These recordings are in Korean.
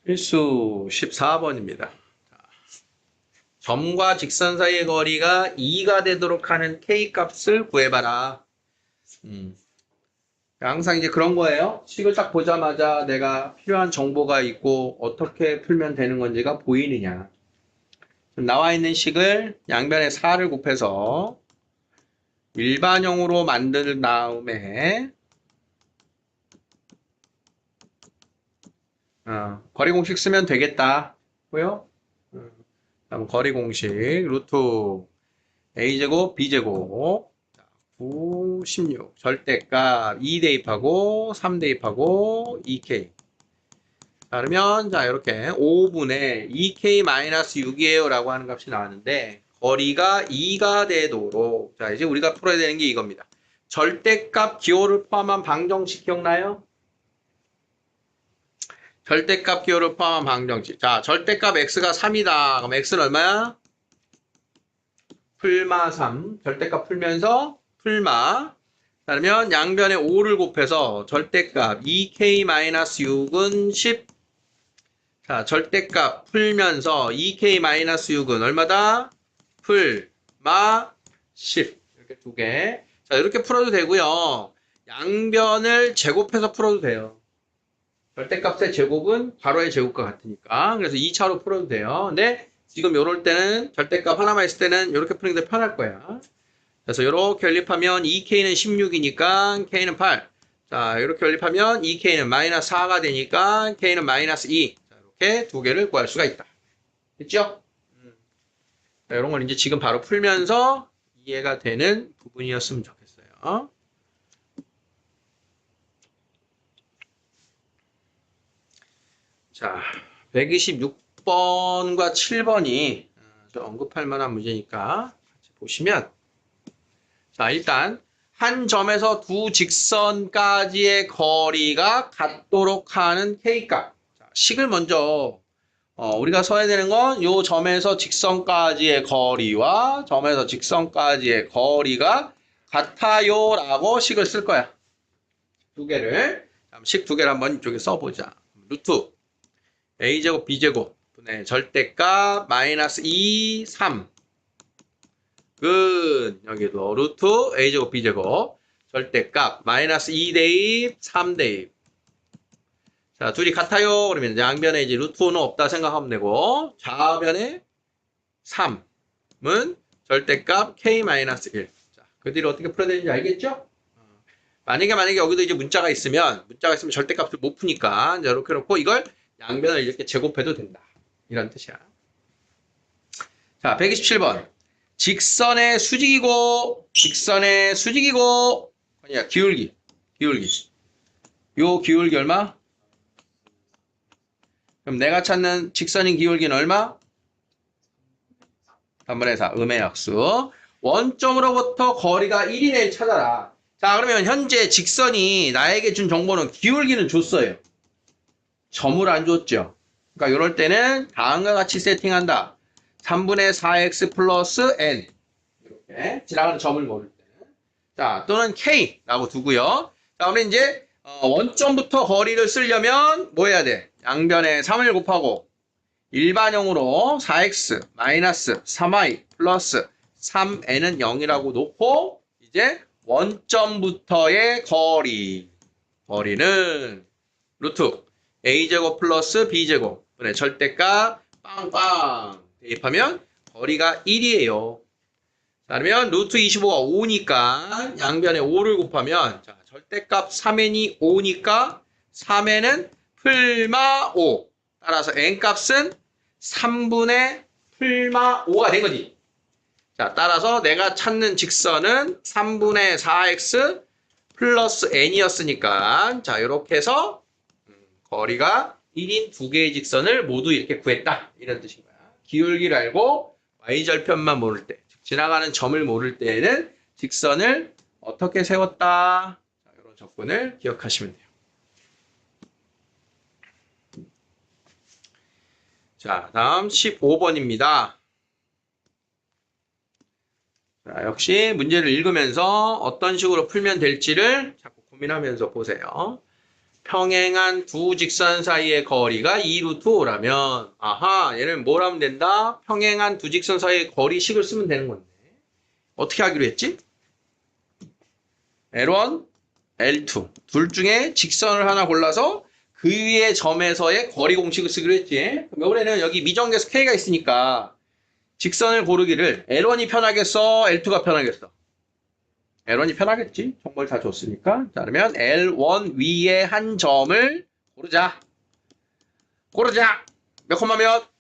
필수 14번입니다. 점과 직선 사이의 거리가 2가 되도록 하는 k 값을 구해봐라. 항상 이제 그런 거예요. 식을 딱 보자마자 내가 필요한 정보가 있고 어떻게 풀면 되는 건지가 보이느냐. 나와 있는 식을 양변에 4를 곱해서 일반형으로 만든 다음에 거리 공식 쓰면 되겠다. 고요? 다음 거리 공식 루트 a제곱 b제곱 9, 16 절대값 2 대입하고 3 대입하고 2k. 자, 그러면 자 이렇게 5분의 2k-6이에요 라고 하는 값이 나왔는데 거리가 2가 되도록 자 이제 우리가 풀어야 되는 게 이겁니다. 절대값 기호를 포함한 방정식 기억나요? 절대값 기호를 포함한 방정식. 자 절대값 x가 3이다. 그럼 x는 얼마야? 풀마 3. 절대값 풀면서 풀마. 그러면 양변에 5를 곱해서 절대값 2k-6은 10. 자, 절대값 풀면서 2k-6은 얼마다? 풀마 10. 이렇게 두 개. 자, 이렇게 풀어도 되고요. 양변을 제곱해서 풀어도 돼요. 절대값의 제곱은 괄호의 제곱과 같으니까. 그래서 2차로 풀어도 돼요. 근데 지금 요럴 때는 절대값 하나만 있을 때는 이렇게 푸는 게 더 편할 거야. 그래서 이렇게 연립하면 2k는 16이니까 k는 8. 자, 이렇게 연립하면 2k는 마이너스 4가 되니까 k는 마이너스 2. 자, 이렇게 두 개를 구할 수가 있다. 됐죠? 자, 이런 건 이제 지금 바로 풀면서 이해가 되는 부분이었으면 좋겠어요. 자, 126번과 7번이 언급할 만한 문제니까 같이 보시면 자, 일단 한 점에서 두 직선까지의 거리가 같도록 하는 k값. 자, 식을 먼저 우리가 써야 되는 건 이 점에서 직선까지의 거리와 점에서 직선까지의 거리가 같아요 라고 식을 쓸 거야. 두 개를. 식 두 개를 한번 이쪽에 써보자. 루트 a제곱 b제곱 분의 절대값 마이너스 2, 3 여기도 루트 a제곱 b제곱 절대값 마이너스 2 대입 3 대입. 자, 둘이 같아요. 그러면 양변에 이제 루트는 없다 생각하면 되고 좌변에 3은 절대값 k-1. 자, 그 뒤로 어떻게 풀어야 되는지 알겠죠? 만약에 여기도 이제 문자가 있으면 절대값을 못 푸니까 이제 이렇게 놓고 이걸 양변을 이렇게 제곱해도 된다. 이런 뜻이야. 자, 127번. 직선의 수직이고 아니야, 기울기. 요 기울기 얼마? 그럼 내가 찾는 직선인 기울기는 얼마? 3분의 4, 음의 약수. 원점으로부터 거리가 1이네 찾아라. 자, 그러면 현재 직선이 나에게 준 정보는 기울기는 줬어요. 점을 안 줬죠. 그러니까 이럴 때는 다음과 같이 세팅한다. 3분의 4x 플러스 n. 이렇게 지나가는 점을 모를 때는. 자, 또는 k라고 두고요. 자, 우리 이제 원점부터 거리를 쓰려면 뭐 해야 돼? 양변에 3을 곱하고 일반형으로 4x 마이너스 3y 플러스 3n은 0이라고 놓고 이제 원점부터의 거리는 루트 a제곱 플러스 b제곱 분의 절대값 빵빵 대입하면 거리가 1이에요. 자, 그러면 루트 25가 5니까 양변에 5를 곱하면 자, 절대값 3n이 5니까 3n은 풀마 5. 따라서 n값은 3분의 풀마 5가 된 거지. 자, 따라서 내가 찾는 직선은 3분의 4x 플러스 n이었으니까 자, 이렇게 해서 거리가 1인 두 개의 직선을 모두 이렇게 구했다. 이런 뜻인 거야. 기울기를 알고 y절편만 모를 때, 지나가는 점을 모를 때에는 직선을 어떻게 세웠다. 자, 이런 접근을 기억하시면 돼요. 자, 다음 15번입니다. 자, 역시 문제를 읽으면서 어떤 식으로 풀면 될지를 자꾸 고민하면서 보세요. 평행한 두 직선 사이의 거리가 2루트 5라면 아하 얘는 뭘 하면 된다? 평행한 두 직선 사이의 거리식을 쓰면 되는 건데 어떻게 하기로 했지? L1, L2 둘 중에 직선을 하나 골라서 그 위의 점에서의 거리 공식을 쓰기로 했지. 그럼 이번에는 여기 미정계수 K가 있으니까 직선을 고르기를 L1이 편하겠어? L2가 편하겠어? L1이 편하겠지. 정보를 다 줬으니까. 자, 그러면 L1 위에 한 점을 고르자. 고르자. 몇 콤마 몇?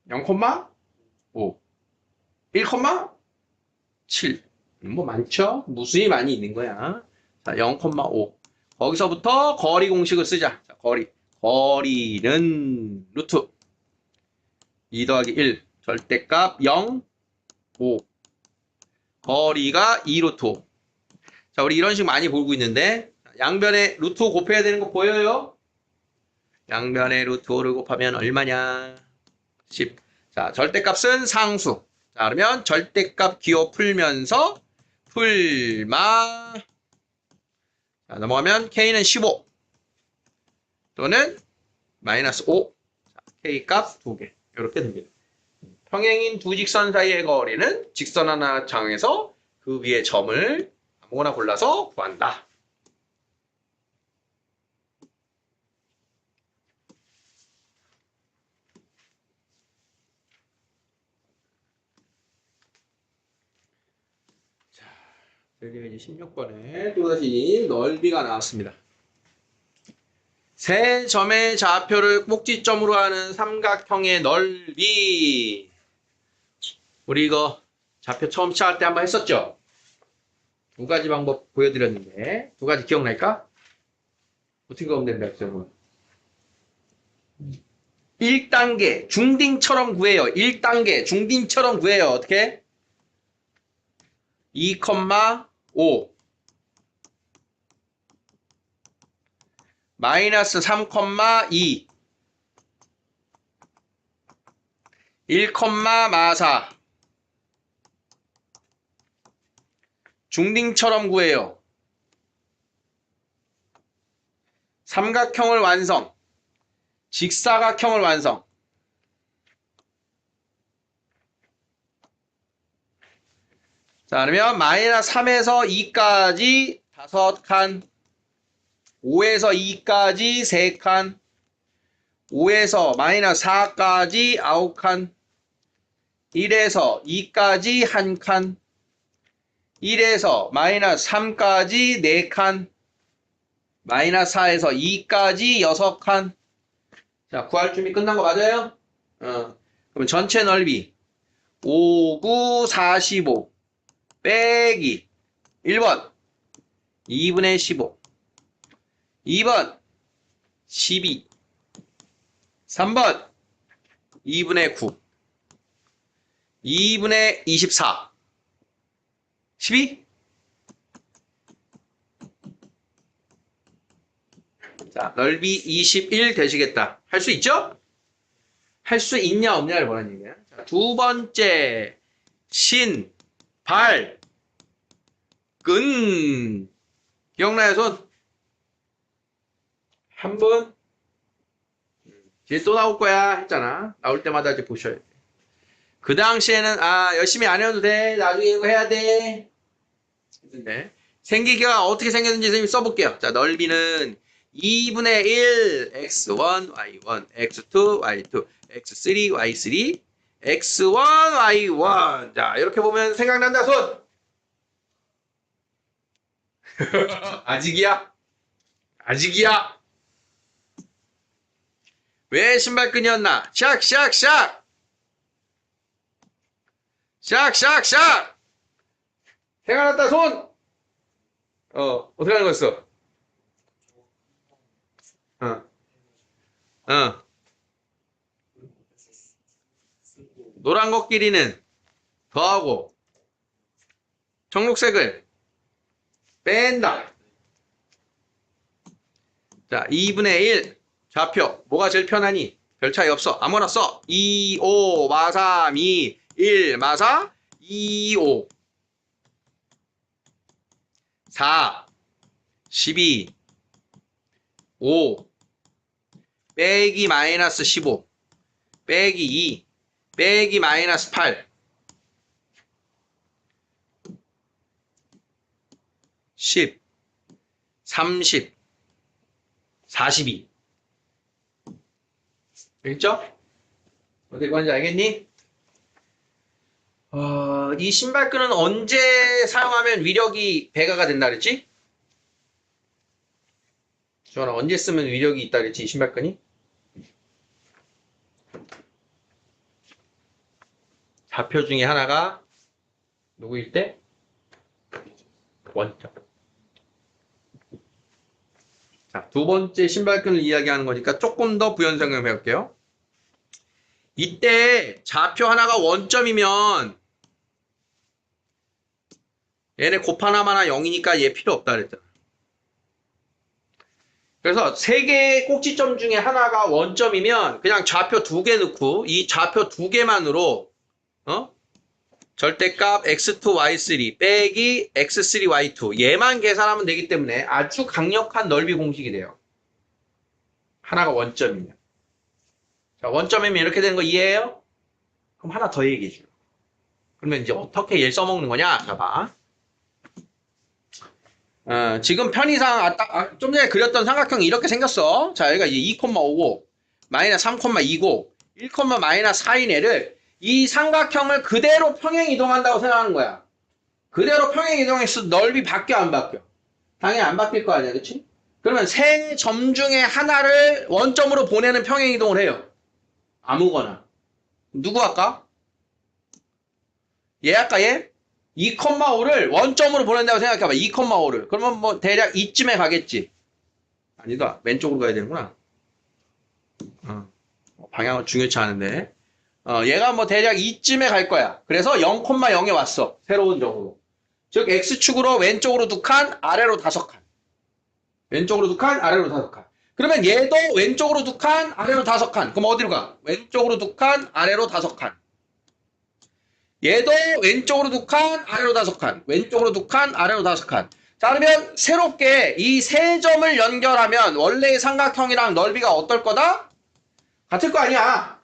0,5. 1,7. 뭐 많죠? 무수히 많이 있는 거야. 자, 0,5. 거기서부터 거리 공식을 쓰자. 자, 거리는 루트 2 더하기 1. 절대값 0, 5. 거리가 2루트 5. 자, 우리 이런 식 많이 보고 있는데 양변에 루트 5 곱해야 되는 거 보여요? 양변에 루트 5를 곱하면 얼마냐? 10. 자, 절대값은 상수. 자, 그러면 절대값 기호 풀면서 풀마. 자, 넘어가면 K는 15 또는 마이너스 5. 자, K 값 2개. 이렇게 됩니다. 평행인 두 직선 사이의 거리는 직선 하나 정해서 그 위에 점을 아무거나 골라서 구한다. 자, 여기가 이제 16번에 또다시 넓이가 나왔습니다. 세 점의 좌표를 꼭지점으로 하는 삼각형의 넓이. 우리 이거 좌표 처음 시작할 때 한번 했었죠? 두 가지 방법 보여드렸는데 두 가지 기억날까? 어떻게 하면 된다 했죠? 1단계 중딩처럼 구해요. 1단계 중딩처럼 구해요. 어떻게? 2,5 마이너스 3,2 1,4 중딩처럼 구해요. 삼각형을 완성. 직사각형을 완성. 자, 그러면 마이너스 3에서 2까지 5칸, 5에서 2까지 3칸, 5에서 마이너스 4까지 9칸, 1에서 2까지 1칸, 1에서 마이너스 3까지 4칸, 마이너스 4에서 2까지 6칸. 자, 구할 준비 끝난 거 맞아요? 그럼 전체 넓이 5, 9, 45 빼기 1번 2분의 15 2번 12 3번 2분의 9 2분의 24 12 자, 넓이 21 되시겠다. 할 수 있죠? 할 수 있냐 없냐를 보라는 얘기야. 자, 두 번째 신, 발, 근 기억나요 손? 한 번 뒤에 또 나올 거야 했잖아. 나올 때마다 이제 보셔야 돼. 그 당시에는 열심히 안 해도 돼. 나중에 이거 해야 돼. 근데 생기기가 어떻게 생겼는지 선생님이 써볼게요. 자, 넓이는 2분의 1 x1 y1 x2 y2 x3 y3 x1 y1 자 이렇게 보면 생각난다 손. 아직이야? 아직이야? 왜 신발끈이었나? 샥 생각났다 손. 어떻게 하는 거였어? 노란 것 길이는 더하고 청록색을 뺀다. 자, 2분의 1 좌표 뭐가 제일 편하니? 별 차이 없어. 아무나 써. 2, 5, 마 3, 2, 1, 마 4, 2, 5 4, 12, 5, 빼기 마이너스 15, 빼기 2, 빼기 마이너스 8, 10, 30, 42. 알겠죠? 어떻게 건지 알겠니? 이 신발끈은 언제 사용하면 위력이 배가가 된다 그랬지? 주원아, 언제 쓰면 위력이 있다 그랬지, 이 신발끈이? 좌표 중에 하나가 누구일 때? 원점. 자, 두 번째 신발끈을 이야기하는 거니까 조금 더 부연 설명을 해볼게요. 이때 좌표 하나가 원점이면 얘네 곱하나마나 0이니까 얘 필요 없다 그랬잖아. 그래서 세 개의 꼭지점 중에 하나가 원점이면 그냥 좌표 2개 넣고 이 좌표 2개만으로 절대값 x2, y3 빼기 x3, y2 얘만 계산하면 되기 때문에 아주 강력한 넓이 공식이 돼요. 하나가 원점이면. 자, 원점이면 이렇게 되는 거 이해해요? 그럼 하나 더 얘기해 줘요. 그러면 이제 어떻게 얘를 써먹는 거냐? 자, 봐. 지금 편의상 좀 전에 그렸던 삼각형이 이렇게 생겼어. 자, 여기가 이제 2,5고 마이너스 3,2고 1, 마이너스 4인 애를 이 삼각형을 그대로 평행 이동한다고 생각하는 거야. 그대로 평행 이동해서 넓이 바뀌어 안 바뀌어? 당연히 안 바뀔 거 아니야, 그치? 그러면 세 점 중에 하나를 원점으로 보내는 평행 이동을 해요. 아무거나. 누구 할까? 얘 할까, 얘? 2,5를 원점으로 보낸다고 생각해봐. 2,5를. 그러면 뭐 대략 이쯤에 가겠지. 아니다. 왼쪽으로 가야 되는구나. 방향은 중요치 않은데. 얘가 뭐 대략 이쯤에 갈 거야. 그래서 0,0에 왔어. 새로운 점으로. 즉 X축으로 왼쪽으로 2칸, 아래로 5칸. 왼쪽으로 2칸, 아래로 5칸. 그러면 얘도 왼쪽으로 2칸, 아래로 5칸. 그럼 어디로 가? 왼쪽으로 2칸, 아래로 5칸. 얘도 왼쪽으로 2칸, 아래로 5칸. 왼쪽으로 2칸, 아래로 5칸. 자, 그러면 새롭게 이 세 점을 연결하면 원래의 삼각형이랑 넓이가 어떨 거다? 같을 거 아니야.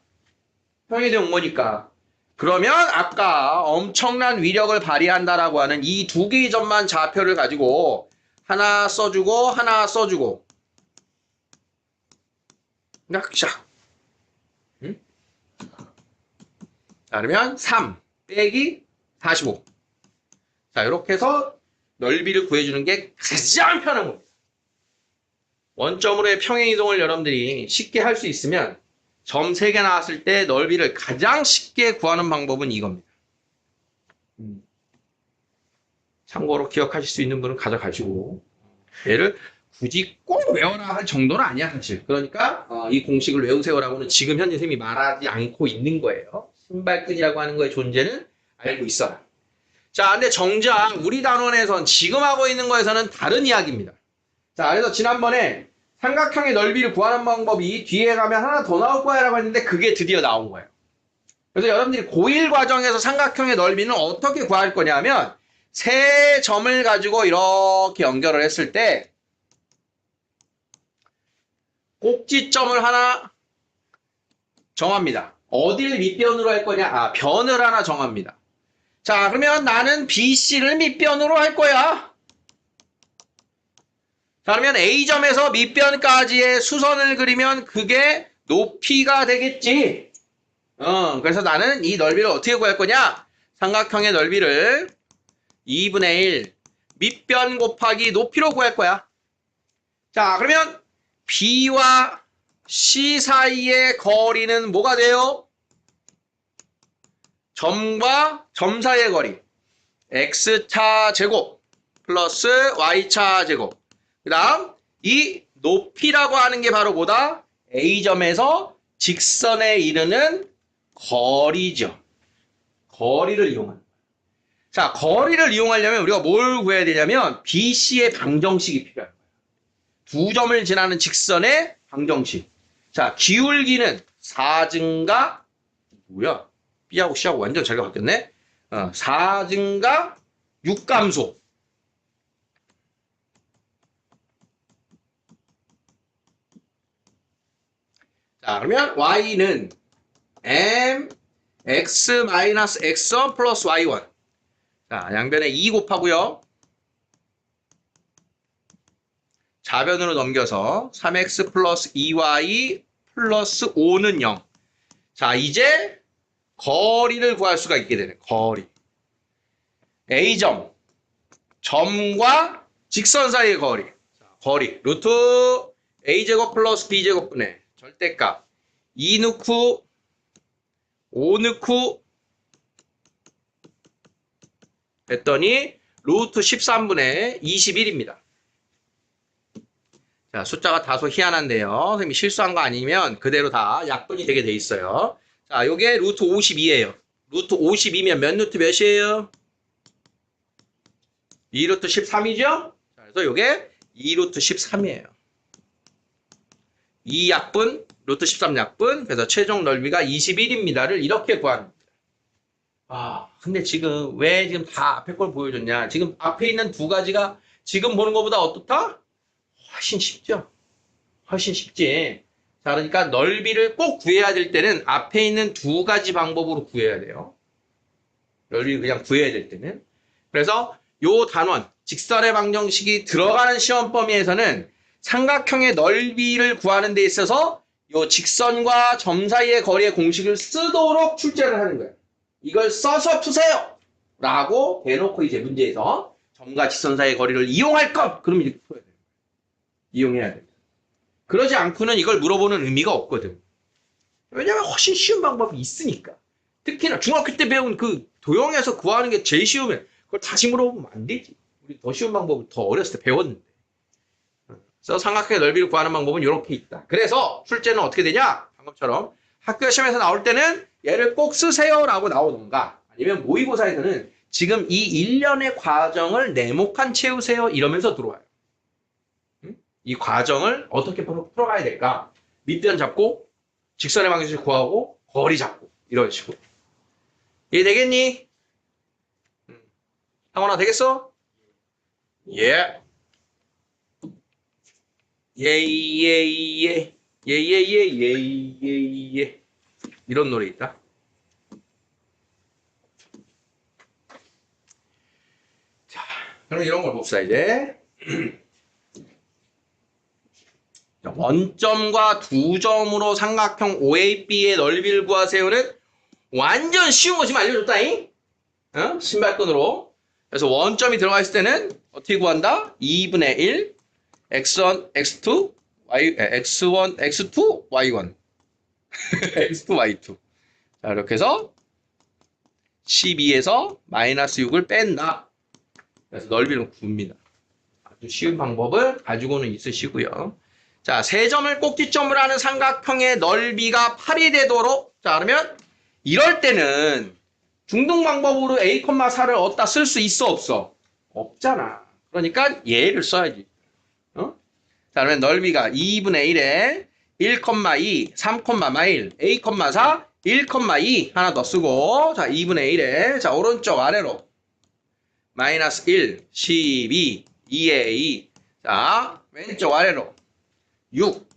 평행이 온 거니까. 그러면 아까 엄청난 위력을 발휘한다라고 하는 이 두 개의 점만 좌표를 가지고 하나 써주고 하나 써주고. 자, 그러면 3 빼기 45. 자, 이렇게 해서 넓이를 구해주는 게 가장 편한 겁니다. 원점으로의 평행이동을 여러분들이 쉽게 할 수 있으면 점 3개 나왔을 때 넓이를 가장 쉽게 구하는 방법은 이겁니다. 참고로 기억하실 수 있는 분은 가져가시고 얘를 굳이 꼭 외워라 할 정도는 아니야 사실. 그러니까 이 공식을 외우세요라고는 지금 현재 쌤이 말하지 않고 있는 거예요. 신발끈이라고 하는 거의 존재는 알고 있어라. 자, 근데 정작 우리 단원에선 지금 하고 있는 거에서는 다른 이야기입니다. 자, 그래서 지난번에 삼각형의 넓이를 구하는 방법이 뒤에 가면 하나 더 나올 거야 라고 했는데 그게 드디어 나온 거예요. 그래서 여러분들이 고1 과정에서 삼각형의 넓이는 어떻게 구할 거냐면 세 점을 가지고 이렇게 연결을 했을 때 꼭지점을 하나 정합니다. 어딜 밑변으로 할 거냐? 변을 하나 정합니다. 자, 그러면 나는 BC를 밑변으로 할 거야. 자, 그러면 A점에서 밑변까지의 수선을 그리면 그게 높이가 되겠지. 그래서 나는 이 넓이를 어떻게 구할 거냐? 삼각형의 넓이를 2분의 1 밑변 곱하기 높이로 구할 거야. 자, 그러면 B와 C 사이의 거리는 뭐가 돼요? 점과 점 사이의 거리. X차 제곱 플러스 Y차 제곱. 그 다음 이 높이라고 하는 게 바로 뭐다? A점에서 직선에 이르는 거리죠. 거리를 이용하는. 자, 거리를 이용하려면 우리가 뭘 구해야 되냐면 BC의 방정식이 필요한 거예요. 두 점을 지나는 직선의 방정식. 자, 기울기는 4증가 뭐야? B하고 C하고 완전 자리가 바뀌었네. 4증가 6감소. 자, 그러면 y는 mx-x1 플러스 y1. 자, 양변에 2 곱하고요. 좌변으로 넘겨서 3x 플러스 2y 플러스 5는 0. 자, 이제 거리를 구할 수가 있게 되네. 거리. A점. 점과 직선 사이의 거리. 자, 거리. 루트 A제곱 플러스 B제곱분의 절대값. 2 넣고 5 넣고 했더니 루트 13분의 21입니다. 자, 숫자가 다소 희한한데요. 선생님이 실수한 거 아니면 그대로 다 약분이 되게 돼 있어요. 자, 요게 루트 52예요. 루트 52면 몇 루트 몇이에요? 2루트 13이죠? 자, 그래서 요게 2루트 13이에요. 2약분, 루트 13 약분, 그래서 최종 넓이가 21입니다를 이렇게 구합니다. 아, 근데 지금 왜 지금 다 앞에 걸 보여줬냐? 지금 앞에 있는 두 가지가 지금 보는 것보다 어떻다? 훨씬 쉽죠? 훨씬 쉽지. 자, 그러니까 넓이를 꼭 구해야 될 때는 앞에 있는 두 가지 방법으로 구해야 돼요. 넓이를 그냥 구해야 될 때는. 그래서 요 단원, 직선의 방정식이 들어가는 시험 범위에서는 삼각형의 넓이를 구하는 데 있어서 요 직선과 점 사이의 거리의 공식을 쓰도록 출제를 하는 거예요. 이걸 써서 푸세요! 라고 대놓고 이제 문제에서 점과 직선 사이의 거리를 이용할 것! 그러면 이렇게 풀어야 돼요. 이용해야 돼요. 그러지 않고는 이걸 물어보는 의미가 없거든. 왜냐면 훨씬 쉬운 방법이 있으니까. 특히나 중학교 때 배운 그 도형에서 구하는 게 제일 쉬우면 그걸 다시 물어보면 안 되지. 우리 더 쉬운 방법을 더 어렸을 때 배웠는데. 그래서 삼각형의 넓이를 구하는 방법은 이렇게 있다. 그래서 출제는 어떻게 되냐? 방금처럼 학교 시험에서 나올 때는 얘를 꼭 쓰세요라고 나오던가 아니면 모의고사에서는 지금 이 일련의 과정을 네모칸 채우세요 이러면서 들어와요. 이 과정을 어떻게 풀어가야 될까? 밑변 잡고 직선의 방정식 구하고 거리 잡고 이런 식으로. 이해되겠니? 상원아 되겠어? 예. 예예예 예예예예예예 이런 노래 있다. 자, 그럼 이런 걸 봅시다 이제. 원점과 두 점으로 삼각형 OAB의 넓이를 구하세요는 완전 쉬운 거 지금 알려줬다잉. 어? 신발끈으로. 그래서 원점이 들어가 있을 때는 어떻게 구한다? 2분의 1 x1, x2, x1, x2, y1 x2, y2 자 이렇게 해서 12에서 마이너스 6을 뺀다. 그래서 넓이를 굽니다. 아주 쉬운 방법을 가지고는 있으시고요. 자, 세 점을 꼭지점으로 하는 삼각형의 넓이가 8이 되도록 자 그러면 이럴 때는 중등 방법으로 a, 4를 얻다 쓸 수 있어 없어? 없잖아. 그러니까 얘를 써야지. 어? 자 그러면 넓이가 2분의 1에 1,2, 3,1, a, 4, 1,2 하나 더 쓰고 자 2분의 1에 자 오른쪽 아래로 마이너스 1, 12, 2에 2 자 왼쪽 아래로 6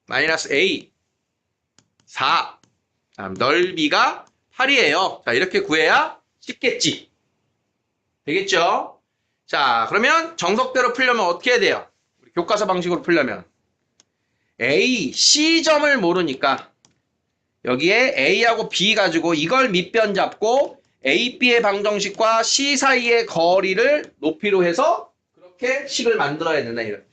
마이너스 a 4 다음 넓이가 8이에요. 자 이렇게 구해야 쉽겠지. 되겠죠? 자 그러면 정석대로 풀려면 어떻게 해야 돼요? 우리 교과서 방식으로 풀려면 A, C점을 모르니까 여기에 A하고 B 가지고 이걸 밑변 잡고 A, B의 방정식과 C 사이의 거리를 높이로 해서 그렇게 식을 만들어야 된다 이런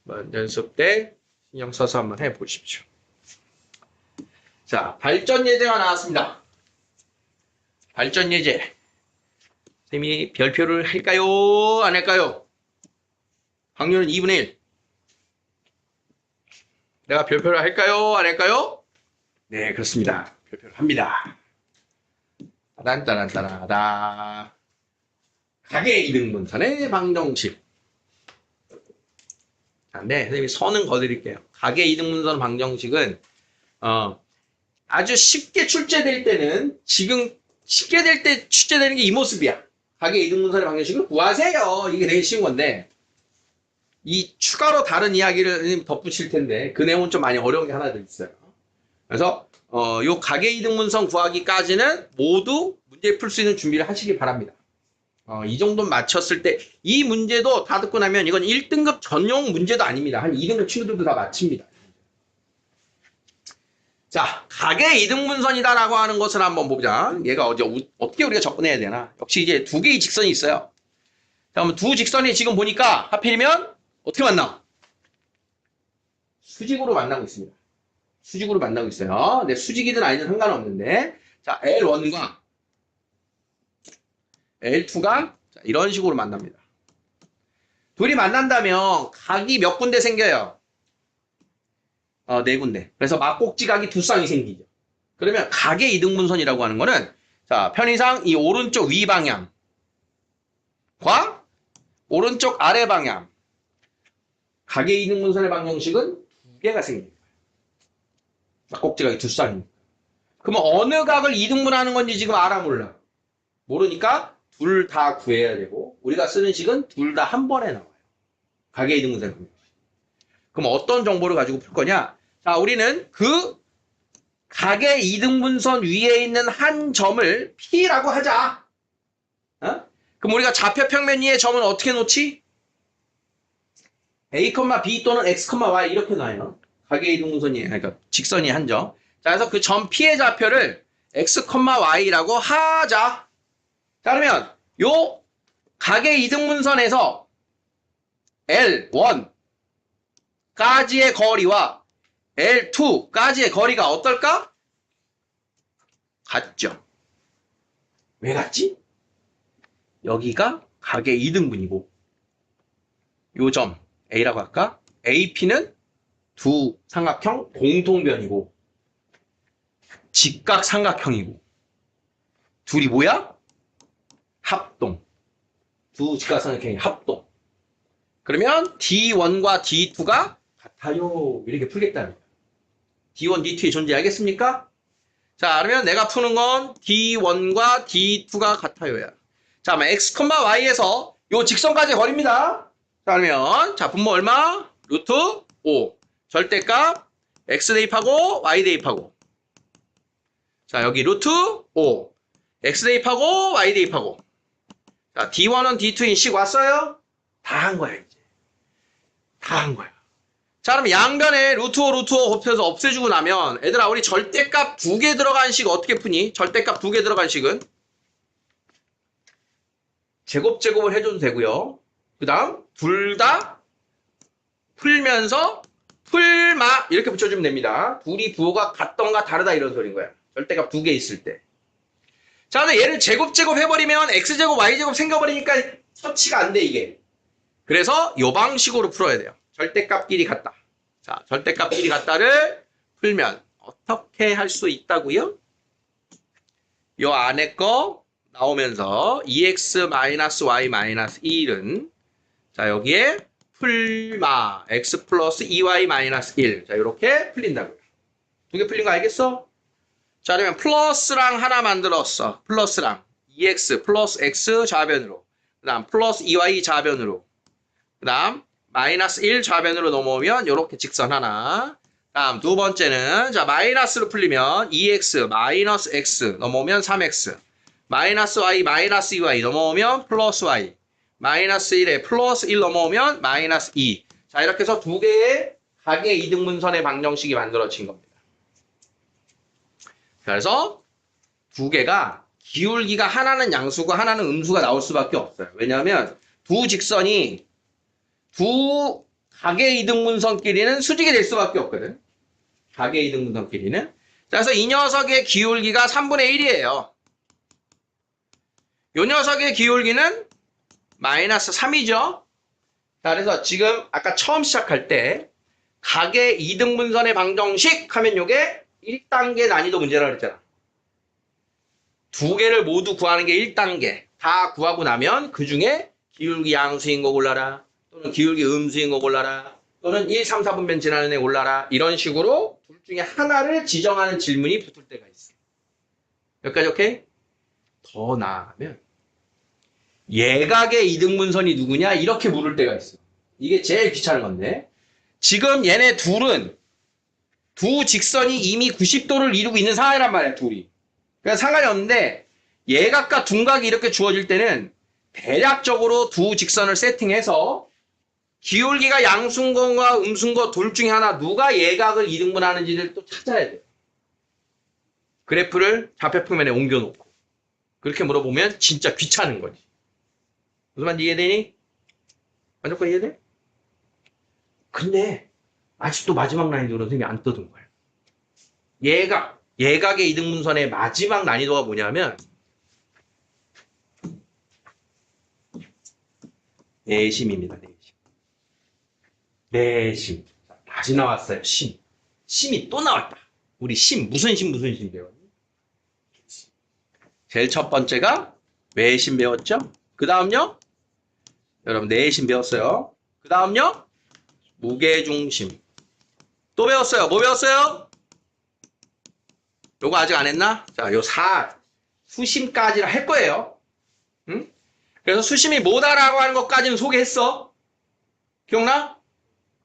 뜻이야. 연습 때 신경 써서 한번 해보십시오. 자, 발전 예제가 나왔습니다. 발전 예제. 선생님이 별표를 할까요? 안 할까요? 확률은 2분의 1. 내가 별표를 할까요? 안 할까요? 네, 그렇습니다. 별표를 합니다. 딴따란따라다. 가계 이등분선의 방정식. 자, 네, 선생님이 선은 거드릴게요. 가계 이등분선 방정식은 아주 쉽게 출제될 때는 지금 쉽게 될 때 출제되는 게 이 모습이야. 가계 이등분선의 방정식을 구하세요. 이게 되게 쉬운 건데 이 추가로 다른 이야기를 덧붙일 텐데 그 내용은 좀 많이 어려운 게 하나 더 있어요. 그래서 요 가계이등분선 구하기까지는 모두 문제 풀 수 있는 준비를 하시기 바랍니다. 이 정도 맞췄을 때 이 문제도 다 듣고 나면 이건 1등급 전용 문제도 아닙니다. 한 2등급 친구들도 다 맞춥니다. 자, 가계이등분선이다라고 하는 것을 한번 보자. 얘가 어떻게 우리가 접근해야 되나? 역시 이제 두 개의 직선이 있어요. 자, 그러면 두 직선이 지금 보니까 하필이면 어떻게 만나? 수직으로 만나고 있습니다. 수직으로 만나고 있어요. 근데 수직이든 아니든 상관없는데, 자, L1과 L2가 이런 식으로 만납니다. 둘이 만난다면 각이 몇 군데 생겨요? 네 군데. 그래서 막꼭지각이 두 쌍이 생기죠. 그러면 각의 이등분선이라고 하는 거는 자, 편의상 이 오른쪽 위 방향과 오른쪽 아래 방향 각의 이등분선의 방정식은 두 개가 생깁니다. 막꼭지각이 두 쌍입니다. 그러면 어느 각을 이등분하는 건지 지금 알아 몰라? 모르니까 둘 다 구해야 되고 우리가 쓰는 식은 둘 다 한 번에 나와요. 각의 이등분선의 방정식. 그럼 어떤 정보를 가지고 풀 거냐? 자, 우리는 그 각의 이등분선 위에 있는 한 점을 P라고 하자. 그럼 우리가 좌표평면 위의 점은 어떻게 놓지? A, B 또는 X, Y 이렇게 놔요. 각의 이등분선이, 그러니까 직선이 한 점. 자, 그래서 그 점 P의 좌표를 X, Y라고 하자. 자, 그러면 요 각의 이등분선에서 L1까지의 거리와 L2까지의 거리가 어떨까? 같죠. 왜 같지? 여기가 각의 2등분이고 요 점 A라고 할까? AP는 두 삼각형 공통변이고 직각 삼각형이고 둘이 뭐야? 합동. 두 직각 삼각형이 합동. 그러면 D1과 D2가 같아요. 이렇게 풀겠다는 거예요. D1, D2의 존재 알겠습니까? 자, 그러면 내가 푸는 건 D1과 D2가 같아요야. 자, 그러면 X, Y에서 요 직선까지 거리입니다. 자, 그러면 자, 분모 얼마? 루트 5. 절대값 X 대입하고 Y 대입하고. 자, 여기 루트 5. X 대입하고 Y 대입하고. 자, D1은 D2인 식 왔어요? 다 한 거야, 이제. 다 한 거야. 자, 그럼 양변에 루트 5, 루트 5 곱해서 없애주고 나면 얘들아 우리 절대값 두 개 들어간 식 어떻게 푸니? 절대값 두 개 들어간 식은 제곱을 해줘도 되고요. 그 다음 둘 다 풀면서 풀마 이렇게 붙여주면 됩니다. 둘이 부호가 같던가 다르다 이런 소리인 거야. 절대값 두 개 있을 때. 자, 근데 얘를 제곱 해버리면 x제곱 y제곱 생겨버리니까 처치가 안 돼 이게. 그래서 요 방식으로 풀어야 돼요. 절대값끼리 같다. 자, 절대값끼리 같다를 풀면 어떻게 할 수 있다고요? 요 안에 거 나오면서 2x-y-1은 자, 여기에 풀마 x 플러스 2y-1. 자, 이렇게 풀린다고요. 두 개 풀린 거 알겠어? 자, 그러면 플러스랑 하나 만들었어. 플러스랑 2x 플러스 x 좌변으로. 그 다음 플러스 2y 좌변으로. 그 다음 마이너스 1 좌변으로 넘어오면 이렇게 직선 하나. 다음 두 번째는 자 마이너스로 풀리면 2x 마이너스 x 넘어오면 3x 마이너스 y 마이너스 2y 넘어오면 플러스 y 마이너스 1에 플러스 1 넘어오면 마이너스 2. 자, 이렇게 해서 두 개의 각의 이등분선의 방정식이 만들어진 겁니다. 그래서 두 개가 기울기가 하나는 양수고 하나는 음수가 나올 수밖에 없어요. 왜냐하면 두 직선이 두 각의 이등분선끼리는 수직이 될 수밖에 없거든. 각의 이등분선끼리는. 그래서 이 녀석의 기울기가 3분의 1이에요. 이 녀석의 기울기는 마이너스 3이죠. 자, 그래서 지금 아까 처음 시작할 때 각의 이등분선의 방정식 하면 요게 1단계 난이도 문제라고 그랬잖아. 두 개를 모두 구하는 게 1단계. 다 구하고 나면 그 중에 기울기 양수인 거 골라라. 또는 기울기 음수인 거 골라라. 또는 1, 3, 4분면 지나는 애 골라라. 이런 식으로 둘 중에 하나를 지정하는 질문이 붙을 때가 있어. 여기까지 오케이? 더 나아가면 예각의 이등분선이 누구냐? 이렇게 물을 때가 있어. 이게 제일 귀찮은 건데. 지금 얘네 둘은 두 직선이 이미 90도를 이루고 있는 상황이란 말이야, 둘이. 그러니까 상관이 없는데 예각과 둔각이 이렇게 주어질 때는 대략적으로 두 직선을 세팅해서 기울기가 양순건과 음순건 둘 중에 하나 누가 예각을 이등분하는지를 또 찾아야 돼요. 그래프를 좌표평면에 옮겨놓고 그렇게 물어보면 진짜 귀찮은 거지. 무슨 말인지 이해되니? 완전히 이해돼? 근데 아직도 마지막 난이도는 선생님이 안 떠든 거예요. 예각의 이등분선의 마지막 난이도가 뭐냐면 내심입니다. 내심. 다시 나왔어요. 심. 심이 또 나왔다. 우리 심 무슨 심 배웠니? 제일 첫 번째가 외심 배웠죠? 그 다음요? 여러분 내심 배웠어요. 그 다음요? 무게중심. 또 배웠어요. 뭐 배웠어요? 요거 아직 안 했나? 자, 요 수심까지는 할 거예요. 응? 그래서 수심이 뭐다라고 하는 것까지는 소개했어. 기억나?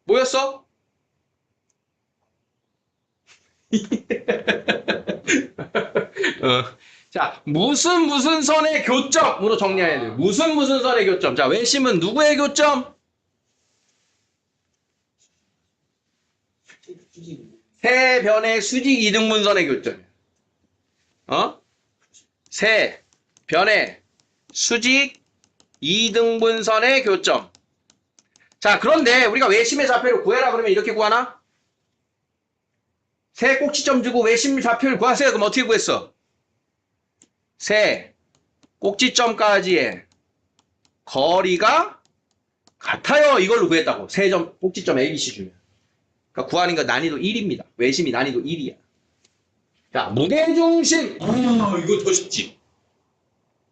뭐였어? 자, 무슨 선의 교점으로 정리해야 돼요. 무슨 선의 교점. 자, 외심은 누구의 교점? 세 변의 수직 이등분선의 교점이야. 세 변의 수직 이등분선의 교점. 자, 그런데 우리가 외심의 좌표를 구해라 그러면 이렇게 구하나? 세 꼭지점 주고 외심 좌표를 구하세요. 그럼 어떻게 구했어? 세 꼭지점까지의 거리가 같아요. 이걸로 구했다고. 세 꼭지점 ABC 주면. 그러니까 구하는 거 난이도 1입니다. 외심이 난이도 1이야. 자, 무게중심. 이거 더 쉽지.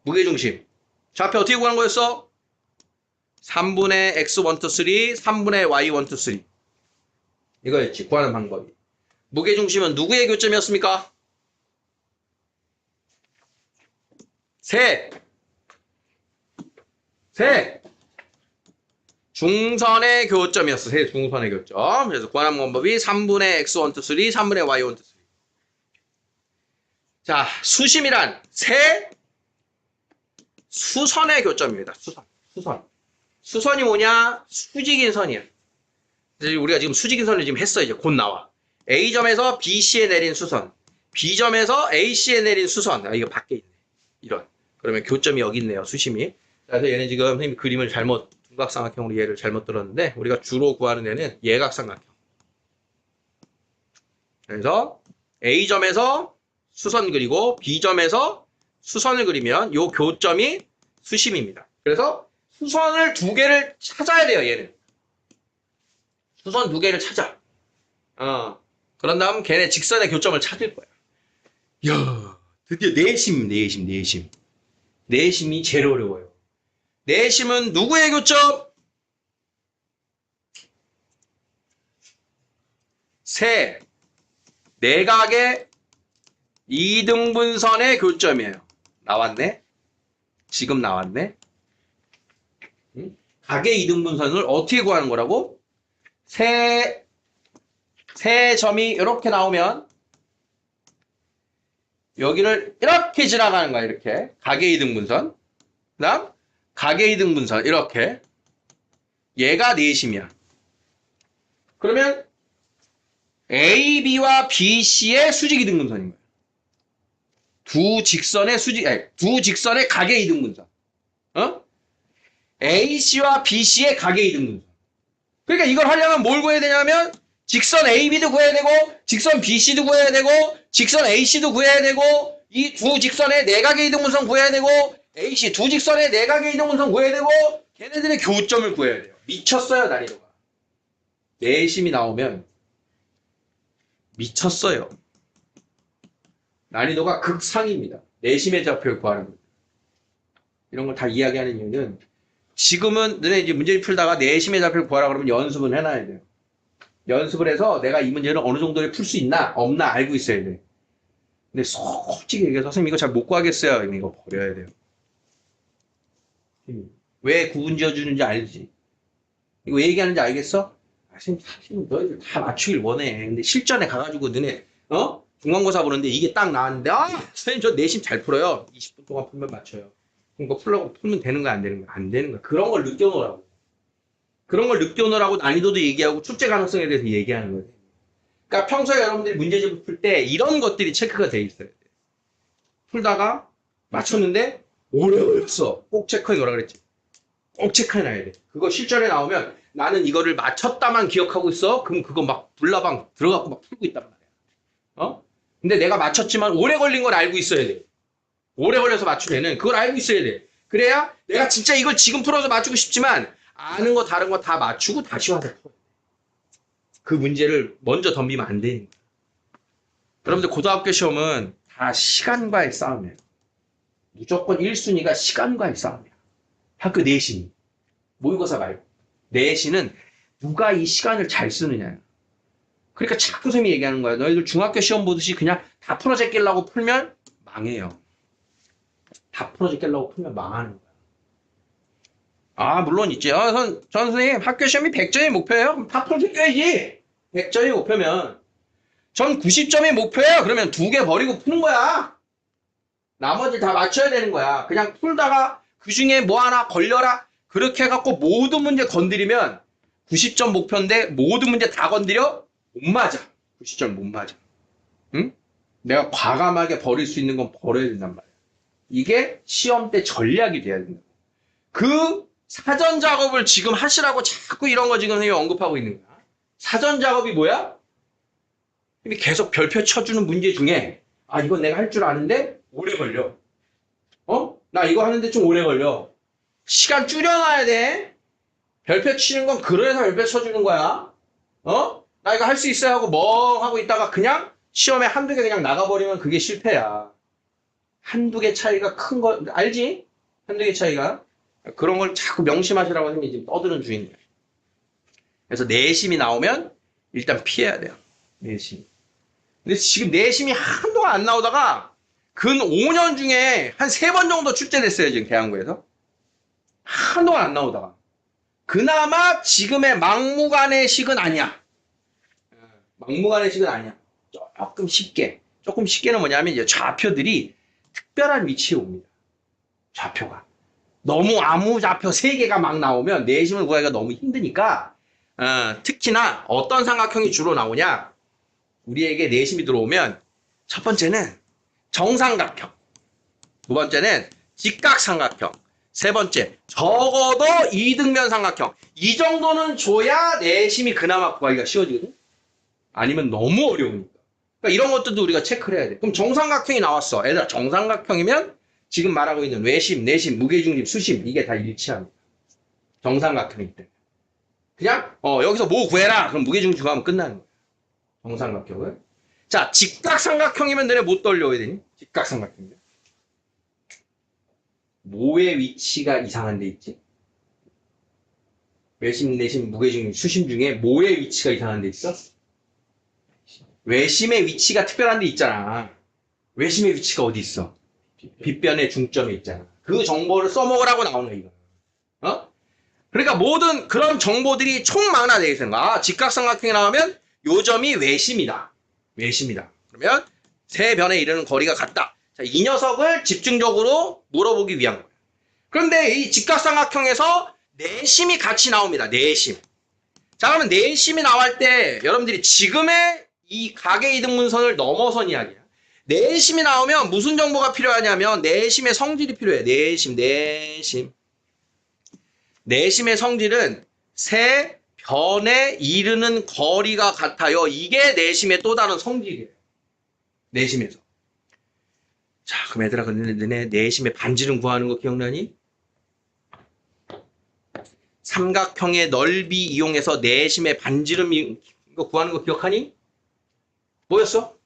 무게중심. 좌표 어떻게 구하는 거였어? 3분의 x1, 2, 3, 3분의 y1, 2, 3. 이거였지. 구하는 방법이. 무게중심은 누구의 교점이었습니까? 세 중선의 교점이었어. 세 중선의 교점. 그래서 구하는 방법이 3분의 x1, 2, 3, 3분의 y1, 2, 3. 자, 수심이란 세 수선의 교점입니다. 수선이 뭐냐? 수직인 선이야. 우리가 지금 수직인 선을 지금 했어. 이제 곧 나와. A점에서 BC에 내린 수선, B점에서 AC에 내린 수선. 이거 밖에 있네. 이런. 그러면 교점이 여기 있네요. 수심이. 그래서 얘는 지금 선생님이 그림을 잘못 둔각삼각형으로 얘를 잘못 들었는데 우리가 주로 구하는 애는 예각삼각형. 그래서 A점에서 수선 그리고 B점에서 수선을 그리면 이 교점이 수심입니다. 그래서 수선을 두 개를 찾아야 돼요. 얘는. 수선 두 개를 찾아. 그런 다음 걔네 직선의 교점을 찾을 거야. 이야, 드디어 내심이 제일 어려워요. 내심은 누구의 교점? 세 내각의 이등분선의 교점이에요. 나왔네? 지금 나왔네? 각의 이등분선을 어떻게 구하는 거라고? 세 점이 이렇게 나오면 여기를 이렇게 지나가는 거야. 이렇게 각의 이등분선. 그 다음 각의 이등분선 이렇게. 얘가 내심이야. 그러면 AB와 BC의 수직 이등분선인 거야. 두 직선의 각의 이등분선. AC와 BC의 각의 이등분선. 그러니까 이걸 하려면 뭘 구해야 되냐면 직선 AB도 구해야 되고 직선 BC도 구해야 되고 직선 AC도 구해야 되고 이 두 직선의 내각의 이등분선 구해야 되고 AC 두 직선의 내각의 이등분선 구해야 되고 걔네들의 교점을 구해야 돼요. 미쳤어요. 난이도가. 내심이 나오면 미쳤어요. 난이도가 극상입니다. 내심의 좌표를 구하는 거예요. 이런 걸 다 이야기하는 이유는 지금은 너네 이제 문제를 풀다가 내심의 좌표를 구하라 그러면 연습은 해놔야 돼요. 연습을 해서 내가 이 문제를 어느 정도에 풀 수 있나 없나 알고 있어야 돼. 근데 솔직히 얘기해서 선생님 이거 잘 못 구하겠어요. 그러면 이거 버려야 돼요. 왜 구분 지어주는지 알지? 이거 왜 얘기하는지 알겠어? 아, 선생님, 너희들 다 맞추길 원해. 근데 실전에 가가지고 너네, 중간고사 보는데 이게 딱 나왔는데, 아, 선생님 저 내심 잘 풀어요. 20분 동안 풀면 맞춰요. 그럼 그거 풀면 되는 거야, 안 되는 거야? 안 되는 거야. 그런 걸 느껴놓으라고. 그런 걸 느껴놓으라고 난이도도 얘기하고 출제 가능성에 대해서 얘기하는 거예요. 그러니까 평소에 여러분들이 문제집을 풀 때 이런 것들이 체크가 돼 있어요. 풀다가 맞췄는데 오래 걸렸어. 꼭 체크해 놓으라 그랬지. 꼭 체크해 놔야 돼. 그거 실전에 나오면 나는 이거를 맞췄다만 기억하고 있어. 그럼 그거 막 불나방 들어가고 막 풀고 있단 말이야. 근데 내가 맞췄지만 오래 걸린 걸 알고 있어야 돼. 오래 걸려서 맞춘 애는 그걸 알고 있어야 돼. 그래야 내가 진짜 이걸 지금 풀어서 맞추고 싶지만 아는 거 다른 거 다 맞추고 다시 와서 풀어. 그 문제를 먼저 덤비면 안 되는 거야. 여러분들 고등학교 시험은 다 시간과의 싸움이에요. 무조건 1순위가 시간과의 싸움이야. 학교 내신, 모의고사 말고. 내신은 누가 이 시간을 잘 쓰느냐야. 그러니까 자꾸 선생님이 얘기하는 거야. 너희들 중학교 시험 보듯이 그냥 다 풀어 제끼려고 풀면 망해요. 다 풀어 제끼려고 풀면 망하는 거야. 아, 물론 있지. 전 선생님 학교 시험이 100점이 목표예요? 그럼 다 풀어 제껴야지. 100점이 목표면. 전 90점이 목표예요. 그러면 2개 버리고 푸는 거야. 나머지 다 맞춰야 되는 거야. 그냥 풀다가 그 중에 뭐 하나 걸려라. 그렇게 해갖고 모든 문제 건드리면 90점 목표인데 모든 문제 다 건드려? 못 맞아. 90점 못 맞아. 응? 내가 과감하게 버릴 수 있는 건 버려야 된단 말이야. 이게 시험 때 전략이 돼야 된다. 그 사전 작업을 지금 하시라고 자꾸 이런 거 지금 선생님이 언급하고 있는 거야. 사전 작업이 뭐야? 계속 별표 쳐주는 문제 중에 아 이건 내가 할 줄 아는데 오래 걸려. 나 이거 하는데 좀 오래 걸려. 시간 줄여놔야 돼. 별표 치는 건 그래서 별표 쳐주는 거야. 나 이거 할 수 있어야 하고 멍 하고 있다가 그냥 시험에 한두 개 그냥 나가버리면 그게 실패야. 한두 개 차이가 큰 거 알지? 한두 개 차이가. 그런 걸 자꾸 명심하시라고 선생님이 지금 떠드는 중입니다. 그래서 내심이 나오면 일단 피해야 돼요. 내심. 근데 지금 내심이 한동안 안 나오다가 근 5년 중에 한 3번 정도 출제됐어요. 지금 대학부에서. 한동안 안 나오다가. 그나마 지금의 막무가내식은 아니야. 막무가내식은 아니야. 조금 쉽게는 뭐냐면 이제 좌표들이 특별한 위치에 옵니다. 좌표가. 너무 아무 좌표 3개가 막 나오면 내심을 구하기가 너무 힘드니까 특히나 어떤 삼각형이 주로 나오냐. 우리에게 내심이 들어오면 첫 번째는 정삼각형, 두 번째는 직각삼각형, 세 번째 적어도 이등변 삼각형. 이 정도는 줘야 내심이 그나마 구하기가 쉬워지거든. 아니면 너무 어려우니까. 그러니까 이런 것들도 우리가 체크를 해야 돼. 그럼 정삼각형이 나왔어. 얘들아 정삼각형이면 지금 말하고 있는 외심, 내심, 무게중심, 수심 이게 다 일치합니다. 정삼각형일 때. 그냥 여기서 뭐 구해라. 그럼 무게중심 구하면 끝나는 거야. 정삼각형을. 자, 직각삼각형이면 너네 못 떨려야 되니? 직각삼각형이면. 뭐의 위치가 이상한 데 있지? 외심, 내심, 무게중심, 수심 중에 뭐의 위치가 이상한 데 있어? 외심의 위치가 특별한 데 있잖아. 외심의 위치가 어디 있어? 빗변의 중점에 있잖아. 그 정보를 써먹으라고 나오는 거야, 이거. 그러니까 모든 그런 정보들이 총망라되어 있는 거야. 직각삼각형이 나오면 요 점이 외심이다. 외심이다. 그러면 세 변에 이르는 거리가 같다. 자, 이 녀석을 집중적으로 물어보기 위한 거예요. 그런데 이 직각삼각형에서 내심이 같이 나옵니다. 내심. 자, 그러면 내심이 나올 때 여러분들이 지금의 이 각의 이등분선을 넘어선 이야기야. 내심이 나오면 무슨 정보가 필요하냐면 내심의 성질이 필요해. 내심. 내심의 성질은 세 변에 이르는 거리가 같아요. 이게 내심의 또 다른 성질이에요. 내심에서. 자, 그럼 얘들아, 근데 너네 내심의 반지름 구하는 거 기억나니? 삼각형의 넓이 이용해서 내심의 반지름 이거 구하는 거 기억하니? 뭐였어?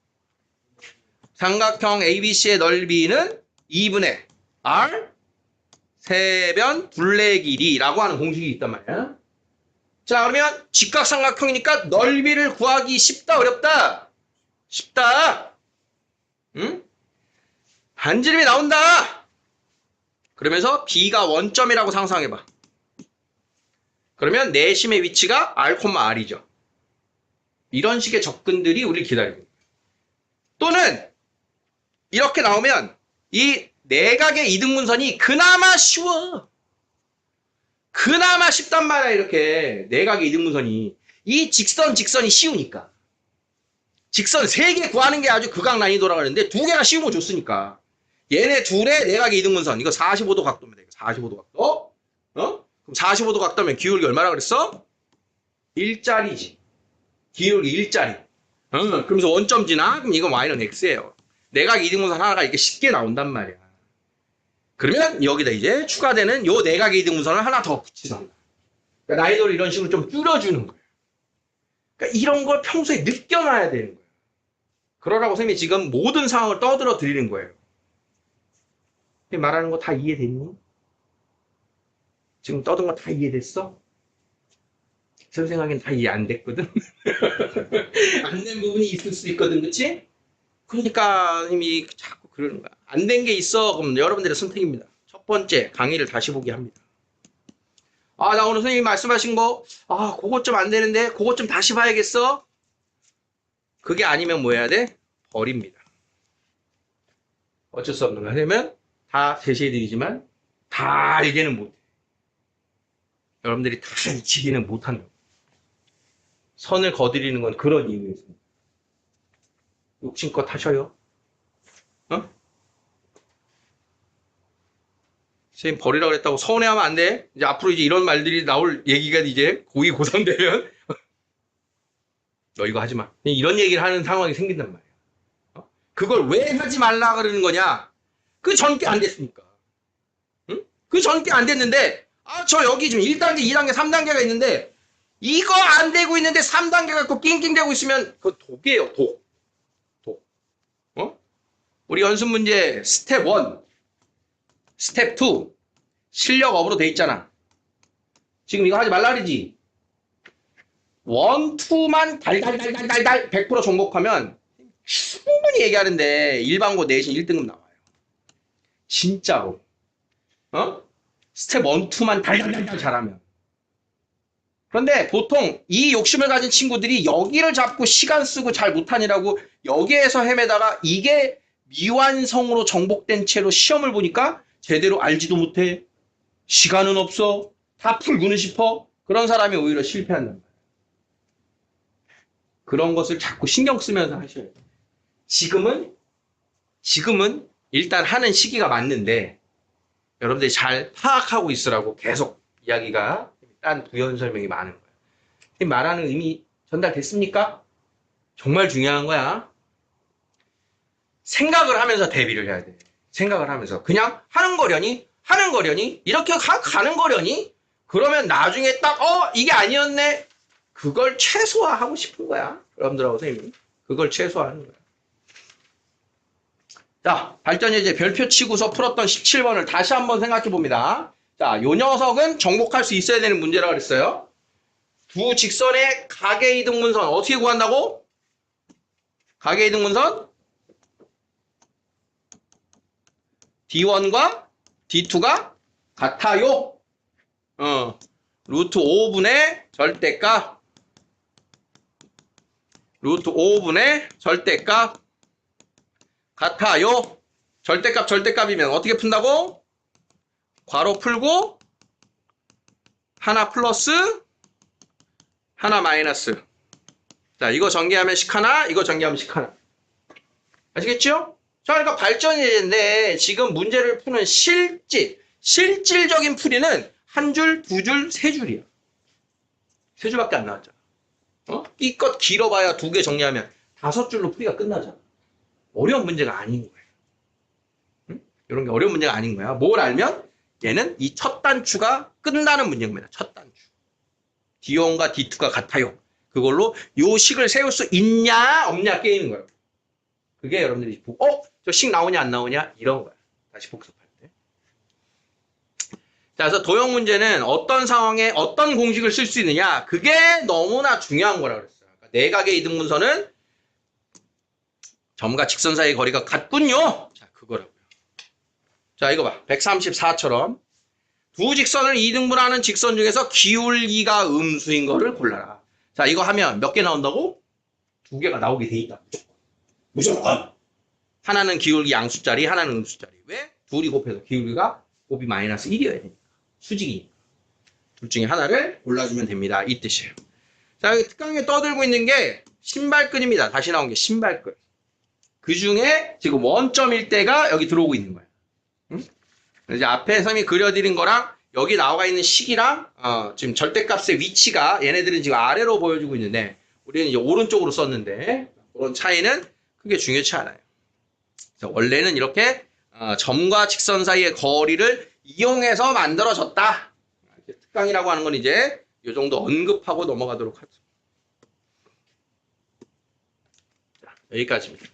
삼각형 ABC의 넓이는 2분의 R 세변 둘레 길이라고 하는 공식이 있단 말이야. 자, 그러면 직각삼각형이니까 넓이를 구하기 쉽다, 어렵다? 쉽다. 응? 반지름이 나온다. 그러면서 B가 원점이라고 상상해봐. 그러면 내심의 위치가 R, R이죠. 이런 식의 접근들이 우리를 기다리고 있는 거예요. 또는 이렇게 나오면 이 내각의 이등분선이 그나마 쉬워. 그나마 쉽단 말이야. 이렇게 내각의 이등분선이. 이 직선이 쉬우니까. 직선 3개 구하는 게 아주 극악 난이도라고 하는데 2개가 쉬운 거 줬으니까. 얘네 둘의 내각의 이등분선. 이거 45도 각도입니다. 45도 각도. 그럼 45도 각도면 기울기 얼마나 그랬어? 1짜리지. 기울기 1짜리. 그러면서 원점 지나? 그럼 이건 y는 x예요. 내각 이등분선 하나가 이렇게 쉽게 나온단 말이야. 그러면 여기다 이제 추가되는 요 내각의 이등분선을 하나 더 붙이는 거야. 그러니까 난이도를 이런 식으로 좀 줄여주는 거예요. 그러니까 이런 걸 평소에 느껴놔야 되는 거예요. 그러라고 선생님이 지금 모든 상황을 떠들어 드리는 거예요. 말하는 거 다 이해됐니? 지금 떠든 거 다 이해됐어? 선생님에겐 다 이해 안 됐거든? 안 된 부분이 있을 수 있거든, 그치? 그러니까 선생님이 자꾸 그러는 거야. 안 된 게 있어. 그럼 여러분들의 선택입니다. 첫 번째, 강의를 다시 보기 합니다. 아, 나 오늘 선생님이 말씀하신 거, 그것 좀 안 되는데, 그것 좀 다시 봐야겠어? 그게 아니면 뭐 해야 돼? 버립니다. 어쩔 수 없는 거야. 왜냐면, 다 제시해드리지만, 다 알게는 못해. 여러분들이 다 익히기는 못한다고. 선을 거드리는 건 그런 이유였습니다. 욕심껏 하셔요. 선생님 버리라고 그랬다고 서운해하면 안 돼. 이제 앞으로 이제 이런 말들이 나올 얘기가 이제 고2, 고3 되면 너 이거 하지 마. 이런 얘기를 하는 상황이 생긴단 말이야. 그걸 왜 하지 말라 그러는 거냐? 그 전께 안 됐으니까. 응? 그 전께 안 됐는데 저 여기 지금 1단계, 2단계, 3단계가 있는데 이거 안 되고 있는데 3단계 갖고 낑낑대고 있으면 그거 독이에요. 독. 우리 연습 문제 스텝 1, 스텝 2 실력 업으로 돼 있잖아. 지금 이거 하지 말라 그러지. 1, 2만 달달 100% 정복하면 충분히 얘기하는데 일반고 내신 1등급 나와요. 진짜로. 스텝 1, 2만 달달 잘하면. 그런데 보통 이 욕심을 가진 친구들이 여기를 잡고 시간 쓰고 잘 못하니라고 여기에서 헤매다가 이게 미완성으로 정복된 채로 시험을 보니까 제대로 알지도 못해. 시간은 없어. 다 풀고는 싶어. 그런 사람이 오히려 실패한단 말이야. 그런 것을 자꾸 신경 쓰면서 하셔야 돼요. 지금은 일단 하는 시기가 맞는데 여러분들이 잘 파악하고 있으라고 계속 이야기가 딴 부연 설명이 많은 거예요. 말하는 의미 전달됐습니까? 정말 중요한 거야. 생각을 하면서 대비를 해야 돼. 생각을 하면서. 그냥 하는 거려니? 이렇게 가는 거려니? 그러면 나중에 딱 이게 아니었네? 그걸 최소화하고 싶은 거야. 여러분들하고 선생님이. 그걸 최소화하는 거야. 자, 발전예제 별표 치고서 풀었던 17번을 다시 한번 생각해 봅니다. 자, 요 녀석은 정복할 수 있어야 되는 문제라고 그랬어요. 두 직선의 각의 이등분선 어떻게 구한다고? 각의 이등분선 D1과 D2가 같아요. 루트 5분의 절대값. 루트 5분의 절대값 같아요. 절대값이면 어떻게 푼다고? 괄호 풀고 하나 플러스 하나 마이너스. 자, 이거 전개하면 식 하나, 이거 전개하면 식 하나. 아시겠죠? 자, 그러니까 발전예제인데 지금 문제를 푸는 실질적인 풀이는 한 줄, 두 줄, 세 줄이야. 세 줄밖에 안 나왔잖아. 이껏 길어봐야 두 개 정리하면 5줄로 풀이가 끝나잖아. 어려운 문제가 아닌 거예요. 이런 게 어려운 문제가 아닌 거야. 뭘 알면 얘는 이 첫 단추가 끝나는 문제인 겁니다. 첫 단추. D1과 D2가 같아요. 그걸로 요 식을 세울 수 있냐 없냐 게임인 거예요. 그게 여러분들이 보고 저 식 나오냐 안 나오냐 이런 거야. 다시 복습할 때. 자, 그래서 도형 문제는 어떤 상황에 어떤 공식을 쓸 수 있느냐 그게 너무나 중요한 거라고 그랬어요. 그러니까 내각의 이등분선은 점과 직선 사이의 거리가 같군요. 자, 그거라고요. 자, 이거 봐. 134처럼 두 직선을 2등분하는 직선 중에서 기울기가 음수인 거를 골라라. 자, 이거 하면 몇 개 나온다고? 두 개가 나오게 돼 있다. 무조건. 하나는 기울기 양수짜리, 하나는 음수짜리. 왜? 둘이 곱해서 기울기가 곱이 마이너스 1이어야 되니까. 수직이니까. 둘 중에 하나를 골라주면 됩니다. 이 뜻이에요. 자, 여기 특강에 떠들고 있는 게 신발끈입니다. 다시 나온 게 신발끈. 그 중에 지금 원점일 때가 여기 들어오고 있는 거예요. 응? 이제 앞에 선이 그려드린 거랑 여기 나와 있는 식이랑 지금 절대값의 위치가 얘네들은 지금 아래로 보여주고 있는데 우리는 이제 오른쪽으로 썼는데 그런 차이는 크게 중요치 않아요. 원래는 이렇게 점과 직선 사이의 거리를 이용해서 만들어졌다. 특강이라고 하는 건 이제 이 정도 언급하고 넘어가도록 하죠. 자, 여기까지입니다.